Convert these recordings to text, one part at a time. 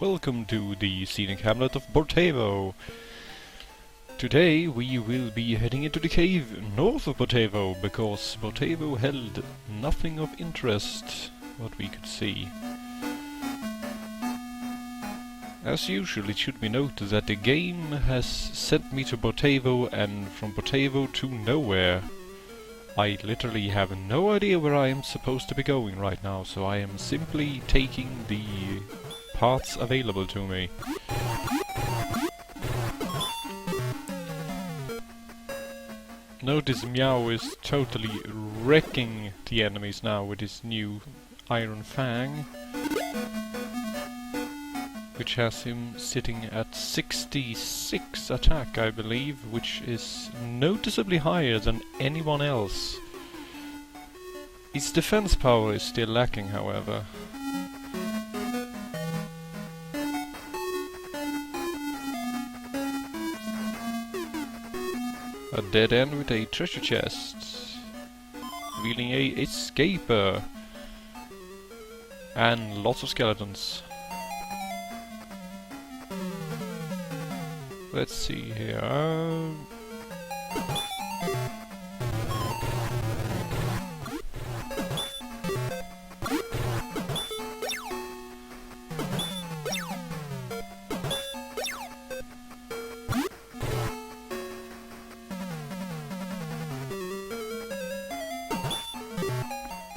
welcome to the scenic hamlet of Bortevo. Today we will be heading into the cave north of Bortevo, because Bortevo held nothing of interest, what we could see. As usual, it should be noted that the game has sent me to Bortevo and from Bortevo to nowhere. I literally have no idea where I am supposed to be going right now, so I am simply taking the paths available to me. Notice Meow is totally wrecking the enemies now with his new Iron Fang, which has him sitting at 66 attack, I believe, which is noticeably higher than anyone else. Its defense power is still lacking, however. A dead end with a treasure chest, revealing a escaper, and lots of skeletons. Let's see here.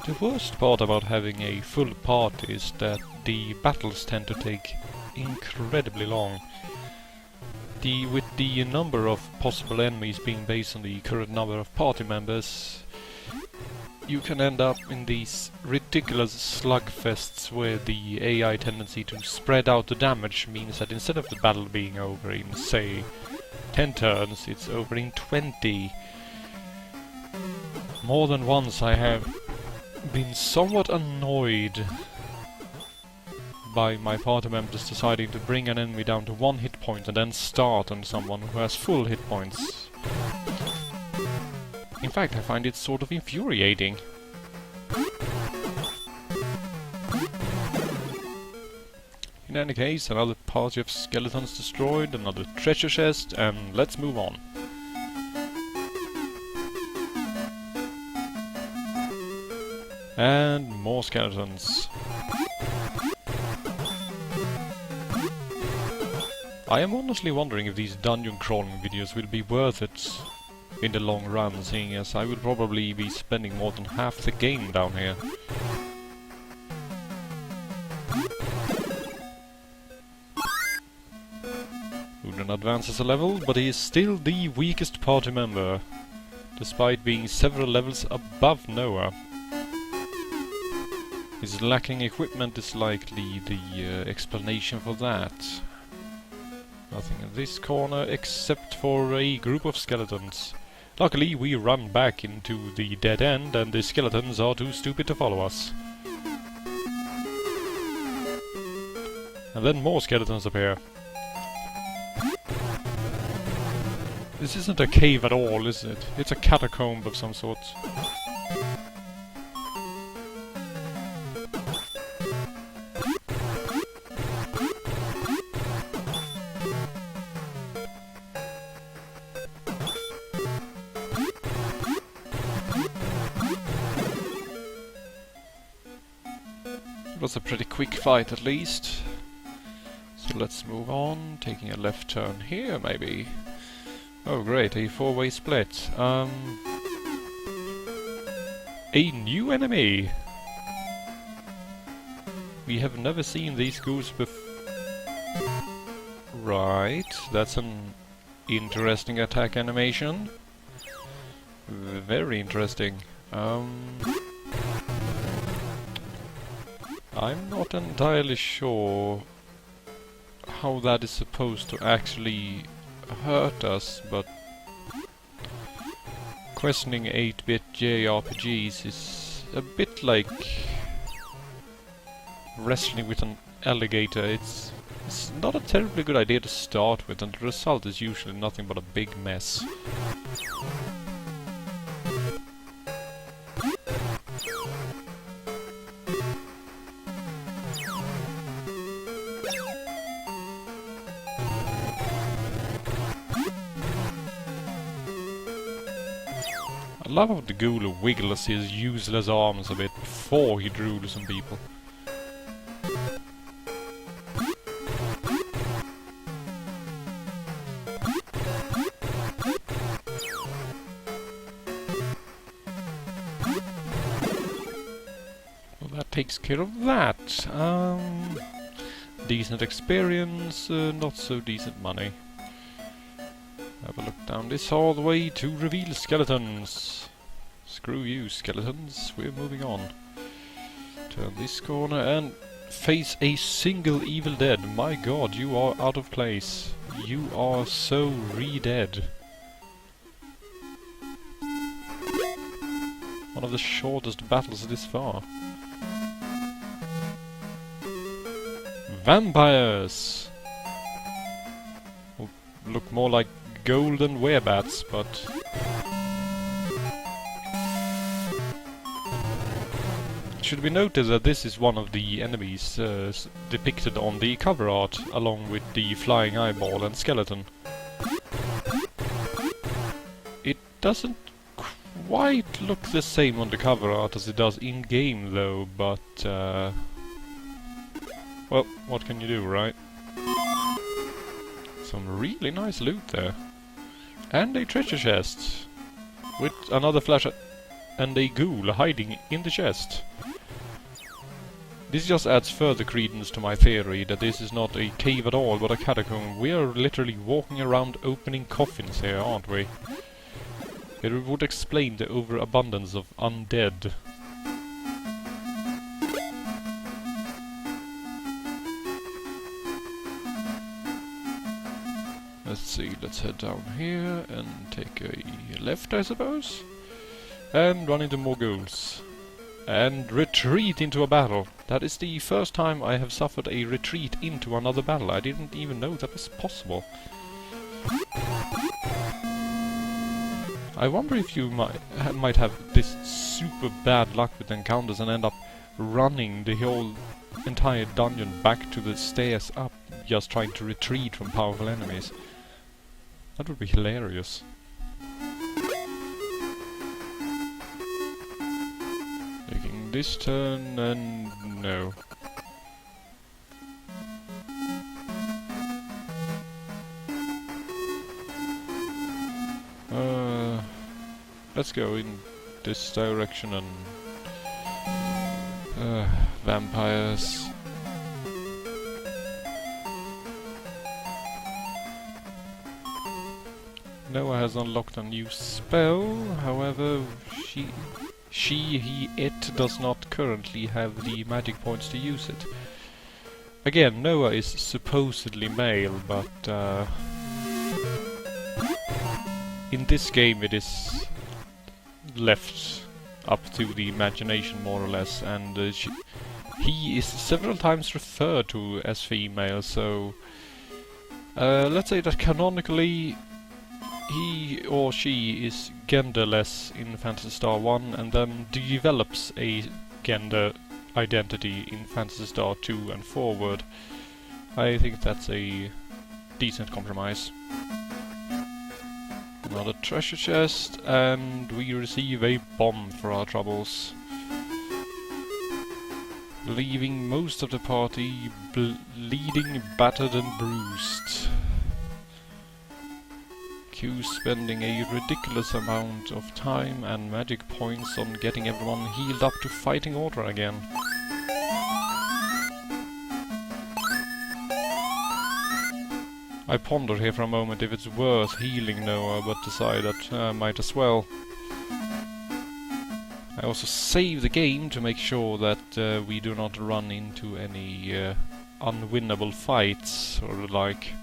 The worst part about having a full party is that the battles tend to take incredibly long. With the number of possible enemies being based on the current number of party members, you can end up in these ridiculous slugfests where the AI tendency to spread out the damage means that instead of the battle being over in, say, 10 turns, it's over in 20. More than once I have been somewhat annoyed by my party members deciding to bring an enemy down to 1 hit point and then start on someone who has full hit points. In fact, I find it sort of infuriating. In any case, another party of skeletons destroyed, another treasure chest, and let's move on. And more skeletons. I am honestly wondering if these dungeon crawling videos will be worth it in the long run, seeing as I will probably be spending more than half the game down here. Udon advances a level, but he is still the weakest party member, despite being several levels above Noah. His lacking equipment is likely the explanation for that. Nothing in this corner except for a group of skeletons. Luckily we run back into the dead end and the skeletons are too stupid to follow us. And then more skeletons appear. This isn't a cave at all, is it? It's a catacomb of some sort. It was a pretty quick fight at least. So let's move on, taking a left turn here maybe. Oh great, a 4-way split. A new enemy! We have never seen these ghouls before. Right, that's an interesting attack animation. Very interesting. I'm not entirely sure how that is supposed to actually hurt us, but questioning 8-bit JRPGs is a bit like wrestling with an alligator. It's not a terribly good idea to start with, and the result is usually nothing but a big mess. I love how the ghoul wiggles his useless arms a bit before he drools on people. Well, that takes care of that. Decent experience, not so decent money. Have a look down this hallway to reveal skeletons. Screw you, skeletons. We're moving on. Turn this corner and face a single evil dead. My god, you are out of place. You are so re-dead. One of the shortest battles this far. Vampires! Look more like golden werebats, but... It should be noted that this is one of the enemies depicted on the cover art, along with the flying eyeball and skeleton. It doesn't quite look the same on the cover art as it does in-game though, but... well, what can you do, right? Some really nice loot there. And a treasure chest. With another flashlight and a ghoul hiding in the chest. This just adds further credence to my theory that this is not a cave at all, but a catacomb. We are literally walking around opening coffins here, aren't we? It would explain the overabundance of undead. Let's see, let's head down here and take a left, I suppose. And run into more ghouls. And retreat into a battle. That is the first time I have suffered a retreat into another battle. I didn't even know that was possible. I wonder if you might have this super bad luck with encounters and end up running the whole entire dungeon back to the stairs up, just trying to retreat from powerful enemies. That would be hilarious. Taking this turn and no. Let's go in this direction and vampires. Noah has unlocked a new spell, however, it does not currently have the magic points to use it. Again, Noah is supposedly male, but in this game it is left up to the imagination more or less, and he is several times referred to as female, so let's say that canonically he or she is genderless in Phantasy Star 1 and then develops a gender identity in Phantasy Star 2 and forward. I think that's a decent compromise. Another treasure chest, and we receive a bomb for our troubles. Leaving most of the party bleeding, battered and bruised. Q spending a ridiculous amount of time and magic points on getting everyone healed up to fighting order again. I ponder here for a moment if it's worth healing Noah, but decide that might as well. I also save the game to make sure that we do not run into any unwinnable fights or the like.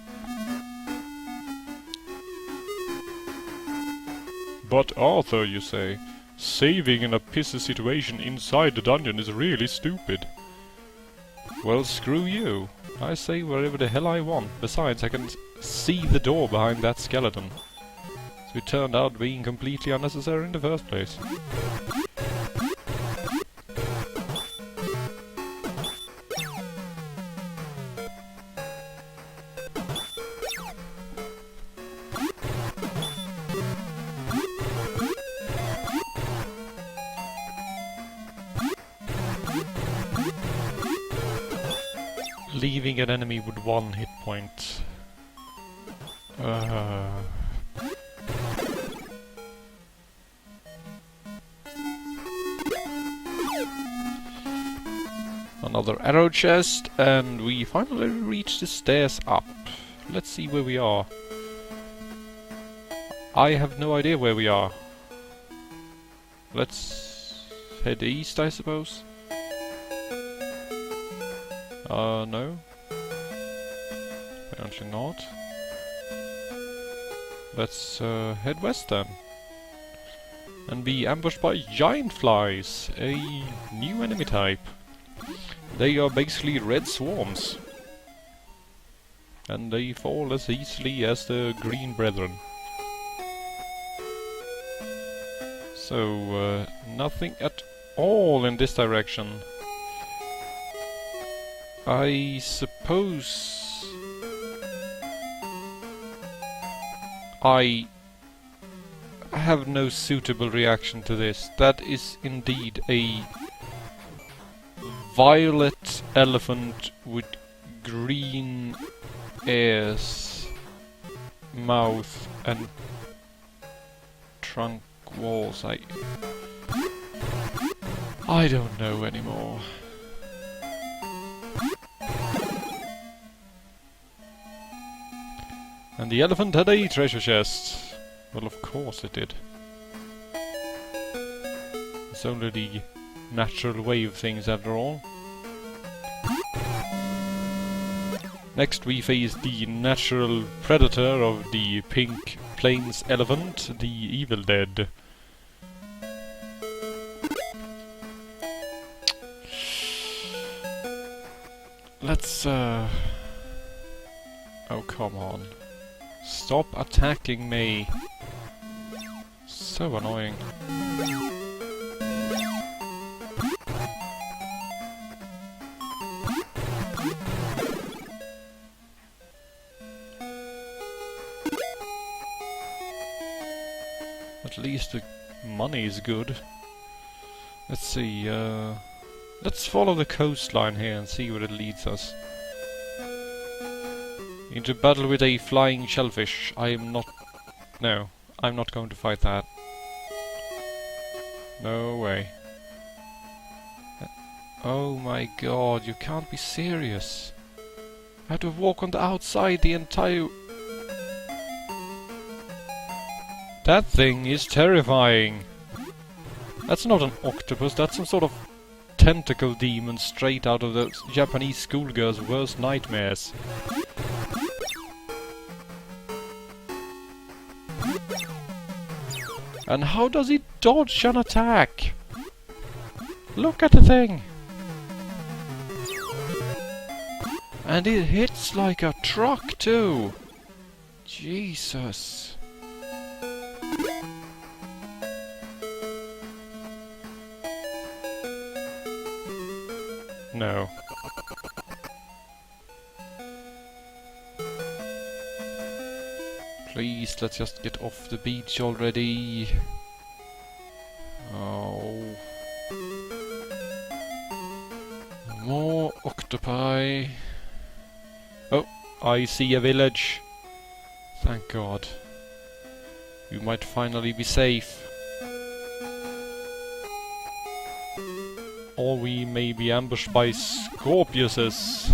But Arthur, you say, saving in a pissy situation inside the dungeon is really stupid. Well, screw you. I say wherever the hell I want. Besides, I can see the door behind that skeleton. So it turned out being completely unnecessary in the first place. leaving an enemy with 1 hit point. Another arrow chest, and we finally reach the stairs up. Let's see where we are. I have no idea where we are. Let's head east, I suppose. No. Apparently not. Let's head west then. And be ambushed by giant flies, a new enemy type. They are basically red swarms. And they fall as easily as the green brethren. So, nothing at all in this direction. I suppose I have no suitable reaction to this. That is indeed a violet elephant with green ears, mouth and trunk walls. I don't know anymore. And the elephant had a treasure chest. Well, of course it did. It's only the natural way of things after all. Next we face the natural predator of the pink plains elephant, the Evil Dead. Let's oh, come on. Stop attacking me. So annoying. At least the money is good. Let's see, let's follow the coastline here and see where it leads us. Into battle with a flying shellfish. No, I'm not going to fight that. No way. Oh my god, you can't be serious. I had to walk on the outside the entire... That thing is terrifying. That's not an octopus, that's some sort of tentacle demon straight out of the Japanese schoolgirl's worst nightmares. And how does he dodge an attack? Look at the thing! And it hits like a truck too! Jesus! No. Please, let's just get off the beach already. Oh. More octopi. Oh, I see a village. Thank God. We might finally be safe. Or we may be ambushed by Scorpiuses.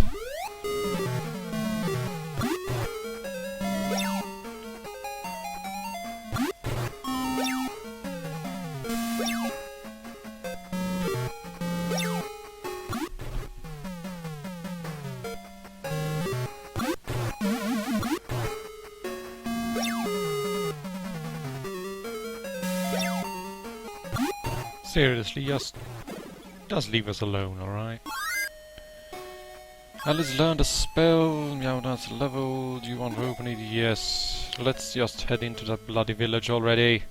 Seriously, just leave us alone, alright? Alice learned a spell, Meow that's leveled, you want to open it? Yes. Let's just head into that bloody village already.